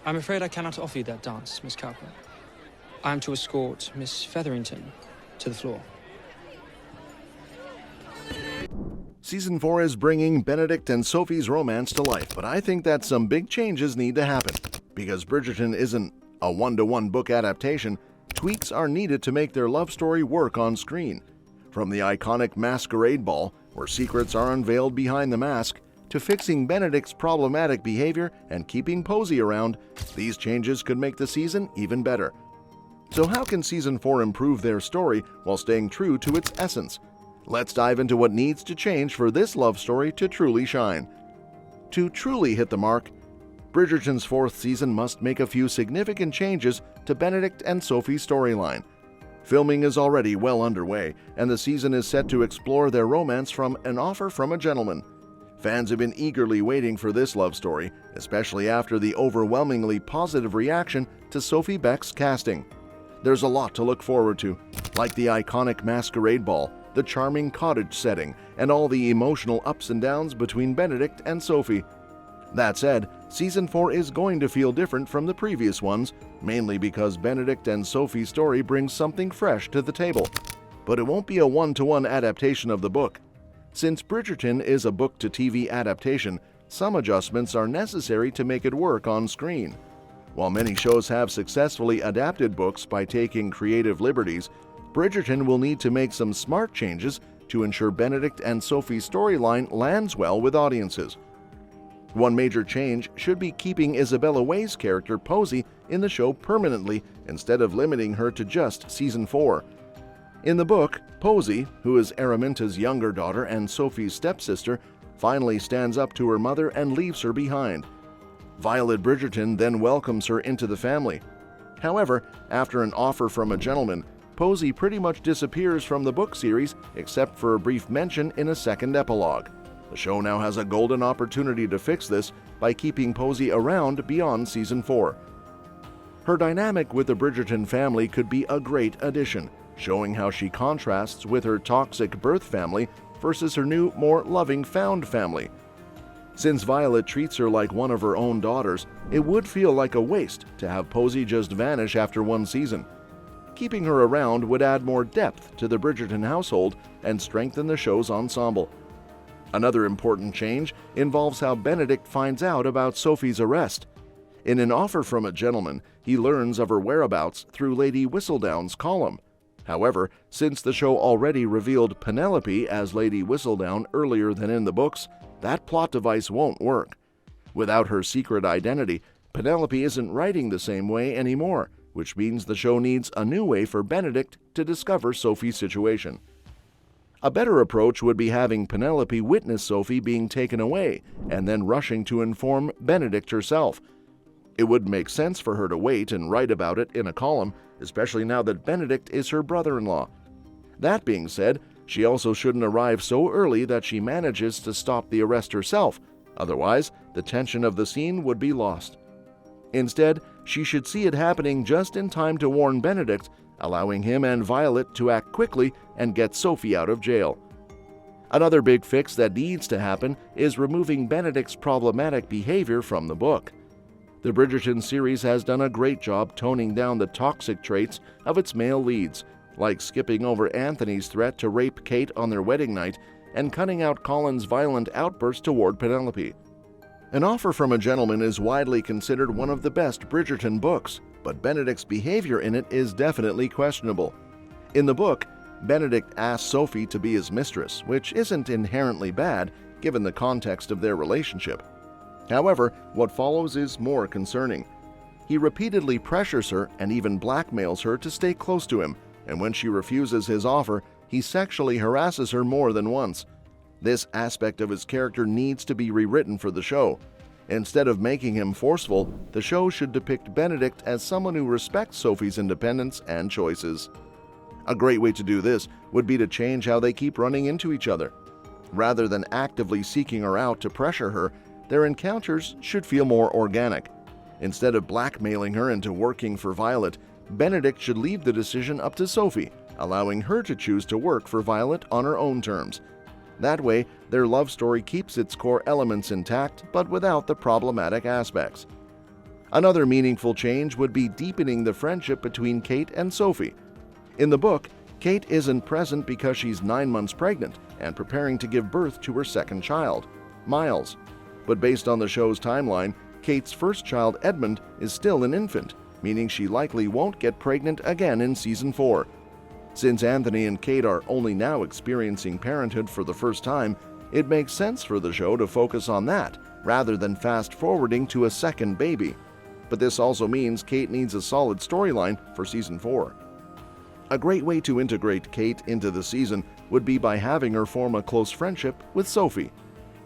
I'm afraid I cannot offer you that dance, Miss Cowper. I am to escort Miss Featherington to the floor. Season 4 is bringing Benedict and Sophie's romance to life, but I think that some big changes need to happen. Because Bridgerton isn't a one-to-one book adaptation, tweaks are needed to make their love story work on screen. From the iconic masquerade ball, where secrets are unveiled behind the mask, to fixing Benedict's problematic behavior and keeping Posey around, these changes could make the season even better. So how can Season 4 improve their story while staying true to its essence? Let's dive into what needs to change for this love story to truly shine. To truly hit the mark, Bridgerton's 4th season must make a few significant changes to Benedict and Sophie's storyline. Filming is already well underway, and the season is set to explore their romance from An Offer from a Gentleman. Fans have been eagerly waiting for this love story, especially after the overwhelmingly positive reaction to Sophie Beck's casting. There's a lot to look forward to, like the iconic masquerade ball, the charming cottage setting, and all the emotional ups and downs between Benedict and Sophie. That said, Season 4 is going to feel different from the previous ones, mainly because Benedict and Sophie's story brings something fresh to the table. But it won't be a one-to-one adaptation of the book. Since Bridgerton is a book-to-TV adaptation, some adjustments are necessary to make it work on screen. While many shows have successfully adapted books by taking creative liberties, Bridgerton will need to make some smart changes to ensure Benedict and Sophie's storyline lands well with audiences. One major change should be keeping Isabella Way's character Posey in the show permanently instead of limiting her to just Season 4. In the book, Posey, who is Araminta's younger daughter and Sophie's stepsister, finally stands up to her mother and leaves her behind. Violet Bridgerton then welcomes her into the family. However, after An Offer from a Gentleman, Posey pretty much disappears from the book series except for a brief mention in a second epilogue. The show now has a golden opportunity to fix this by keeping Posey around beyond Season 4. Her dynamic with the Bridgerton family could be a great addition, showing how she contrasts with her toxic birth family versus her new, more loving found family. Since Violet treats her like one of her own daughters, it would feel like a waste to have Posey just vanish after one season. Keeping her around would add more depth to the Bridgerton household and strengthen the show's ensemble. Another important change involves how Benedict finds out about Sophie's arrest. In An Offer from a Gentleman, he learns of her whereabouts through Lady Whistledown's column. However, since the show already revealed Penelope as Lady Whistledown earlier than in the books, that plot device won't work. Without her secret identity, Penelope isn't writing the same way anymore, which means the show needs a new way for Benedict to discover Sophie's situation. A better approach would be having Penelope witness Sophie being taken away and then rushing to inform Benedict herself. It would make sense for her to wait and write about it in a column, especially now that Benedict is her brother-in-law. That being said, she also shouldn't arrive so early that she manages to stop the arrest herself, otherwise the tension of the scene would be lost. Instead, she should see it happening just in time to warn Benedict, allowing him and Violet to act quickly and get Sophie out of jail. Another big fix that needs to happen is removing Benedict's problematic behavior from the book. The Bridgerton series has done a great job toning down the toxic traits of its male leads, like skipping over Anthony's threat to rape Kate on their wedding night and cutting out Colin's violent outburst toward Penelope. An Offer from a Gentleman is widely considered one of the best Bridgerton books, but Benedict's behavior in it is definitely questionable. In the book, Benedict asks Sophie to be his mistress, which isn't inherently bad given the context of their relationship. However, what follows is more concerning. He repeatedly pressures her and even blackmails her to stay close to him, and when she refuses his offer, he sexually harasses her more than once. This aspect of his character needs to be rewritten for the show. Instead of making him forceful, the show should depict Benedict as someone who respects Sophie's independence and choices. A great way to do this would be to change how they keep running into each other. Rather than actively seeking her out to pressure her, their encounters should feel more organic. Instead of blackmailing her into working for Violet, Benedict should leave the decision up to Sophie, allowing her to choose to work for Violet on her own terms. That way, their love story keeps its core elements intact, but without the problematic aspects. Another meaningful change would be deepening the friendship between Kate and Sophie. In the book, Kate isn't present because she's 9 months pregnant and preparing to give birth to her second child, Miles. But based on the show's timeline, Kate's first child, Edmund, is still an infant, meaning she likely won't get pregnant again in Season 4. Since Anthony and Kate are only now experiencing parenthood for the first time, it makes sense for the show to focus on that rather than fast-forwarding to a second baby. But this also means Kate needs a solid storyline for Season 4. A great way to integrate Kate into the season would be by having her form a close friendship with Sophie.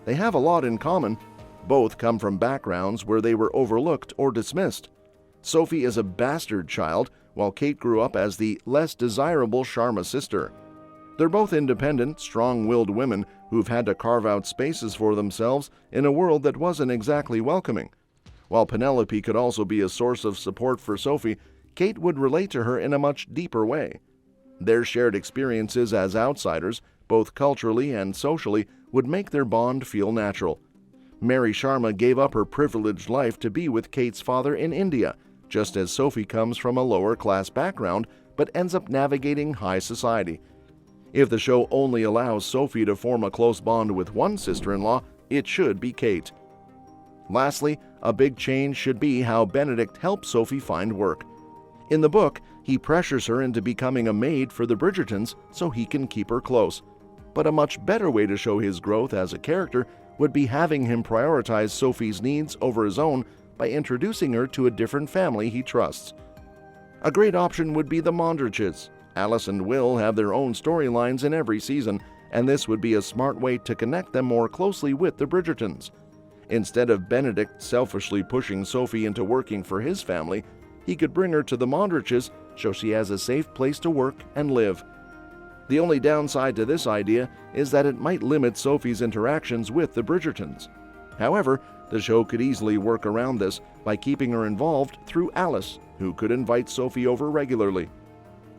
They have a lot in common. Both come from backgrounds where they were overlooked or dismissed. Sophie is a bastard child, while Kate grew up as the less desirable Sharma sister. They're both independent, strong-willed women who've had to carve out spaces for themselves in a world that wasn't exactly welcoming. While Penelope could also be a source of support for Sophie, Kate would relate to her in a much deeper way. Their shared experiences as outsiders, both culturally and socially, would make their bond feel natural. Mary Sharma gave up her privileged life to be with Kate's father in India, just as Sophie comes from a lower-class background but ends up navigating high society. If the show only allows Sophie to form a close bond with one sister-in-law, it should be Kate. Lastly, a big change should be how Benedict helps Sophie find work. In the book, he pressures her into becoming a maid for the Bridgertons so he can keep her close. But a much better way to show his growth as a character would be having him prioritize Sophie's needs over his own by introducing her to a different family he trusts. A great option would be the Mondriches. Alice and Will have their own storylines in every season, and this would be a smart way to connect them more closely with the Bridgertons. Instead of Benedict selfishly pushing Sophie into working for his family, he could bring her to the Mondriches so she has a safe place to work and live. The only downside to this idea is that it might limit Sophie's interactions with the Bridgertons. However, the show could easily work around this by keeping her involved through Alice, who could invite Sophie over regularly.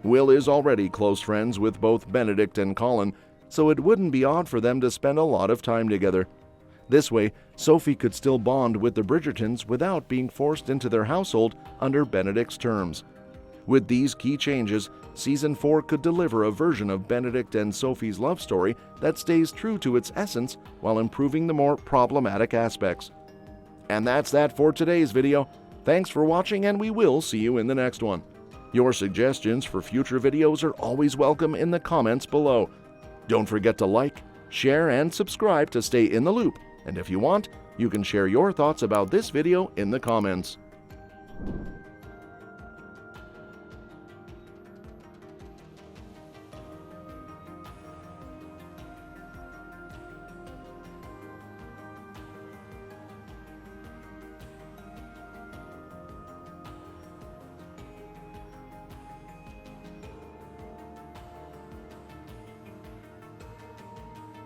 Will is already close friends with both Benedict and Colin, so it wouldn't be odd for them to spend a lot of time together. This way, Sophie could still bond with the Bridgertons without being forced into their household under Benedict's terms. With these key changes, Season 4 could deliver a version of Benedict and Sophie's love story that stays true to its essence while improving the more problematic aspects. And that's that for today's video. Thanks for watching, and we will see you in the next one. Your suggestions for future videos are always welcome in the comments below. Don't forget to like, share, and subscribe to stay in the loop. And if you want, you can share your thoughts about this video in the comments.